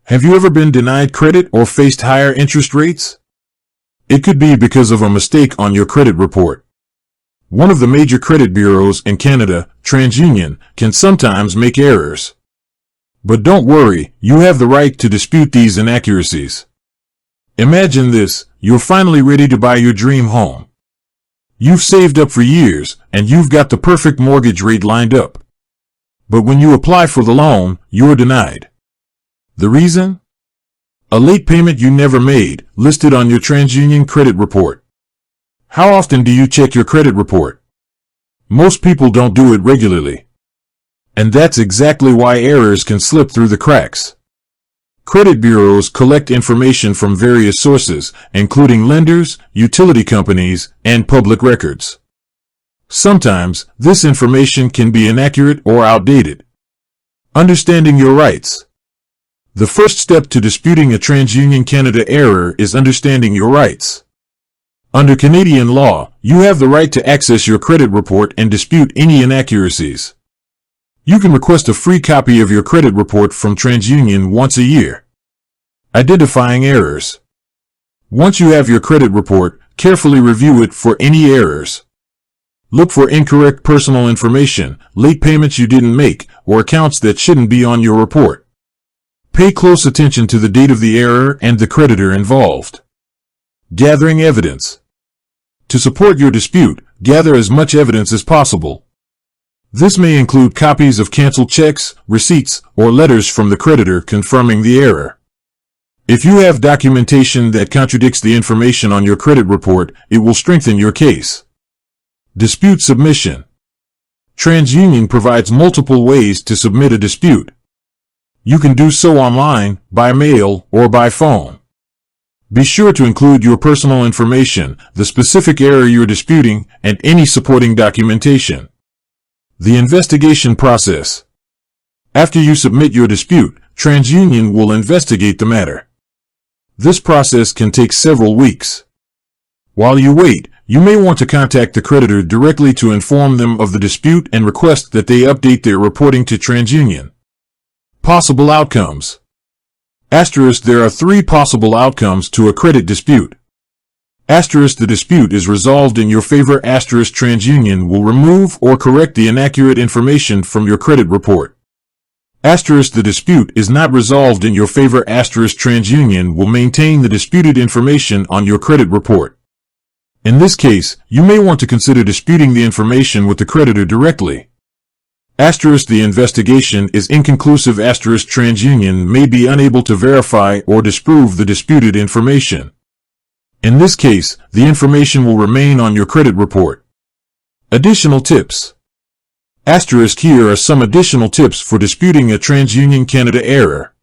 Have you ever been denied credit or faced higher interest rates? It could be because of a mistake on your credit report. One of the major credit bureaus in Canada, TransUnion, can sometimes make errors. But don't worry, you have the right to dispute these inaccuracies. Imagine this, you're finally ready to buy your dream home. You've saved up for years, and you've got the perfect mortgage rate lined up. But when you apply for the loan, you're denied. The reason? A late payment you never made, listed on your TransUnion credit report. How often do you check your credit report? Most people don't do it regularly. And that's exactly why errors can slip through the cracks. Credit bureaus collect information from various sources, including lenders, utility companies, and public records. Sometimes, this information can be inaccurate or outdated. Understanding your rights. The first step to disputing a TransUnion Canada error is understanding your rights. Under Canadian law, you have the right to access your credit report and dispute any inaccuracies. You can request a free copy of your credit report from TransUnion once a year. Identifying errors. Once you have your credit report, carefully review it for any errors. Look for incorrect personal information, late payments you didn't make, or accounts that shouldn't be on your report. Pay close attention to the date of the error and the creditor involved. Gathering evidence. To support your dispute, gather as much evidence as possible. This may include copies of canceled checks, receipts, or letters from the creditor confirming the error. If you have documentation that contradicts the information on your credit report, it will strengthen your case. Dispute submission. TransUnion provides multiple ways to submit a dispute. You can do so online, by mail, or by phone. Be sure to include your personal information, the specific error you're disputing, and any supporting documentation. The investigation process. After you submit your dispute, TransUnion will investigate the matter. This process can take several weeks. While you wait, you may want to contact the creditor directly to inform them of the dispute and request that they update their reporting to TransUnion. Possible outcomes. Asterisk, there are 3 possible outcomes to a credit dispute. Asterisk, the dispute is resolved in your favor. Asterisk, TransUnion will remove or correct the inaccurate information from your credit report. Asterisk, the dispute is not resolved in your favor. Asterisk, TransUnion will maintain the disputed information on your credit report. In this case, you may want to consider disputing the information with the creditor directly. Asterisk, the investigation is inconclusive. Asterisk, TransUnion may be unable to verify or disprove the disputed information. In this case, the information will remain on your credit report. Additional tips. Asterisk, here are some additional tips for disputing a TransUnion Canada error.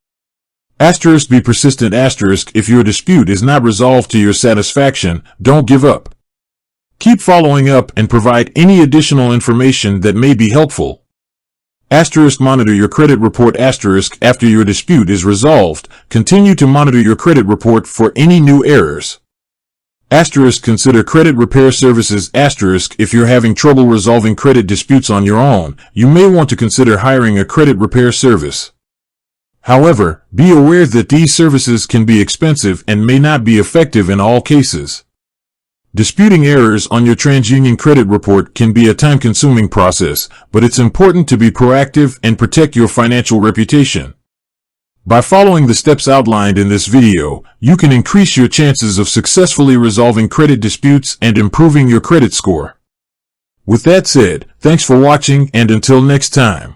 Asterisk, be persistent. Asterisk, if your dispute is not resolved to your satisfaction, don't give up. Keep following up and provide any additional information that may be helpful. Asterisk, monitor your credit report. Asterisk, after your dispute is resolved, continue to monitor your credit report for any new errors. Asterisk, consider credit repair services. Asterisk, if you're having trouble resolving credit disputes on your own, you may want to consider hiring a credit repair service. However, be aware that these services can be expensive and may not be effective in all cases. Disputing errors on your TransUnion credit report can be a time-consuming process, but it's important to be proactive and protect your financial reputation. By following the steps outlined in this video, you can increase your chances of successfully resolving credit disputes and improving your credit score. With that said, thanks for watching, and until next time.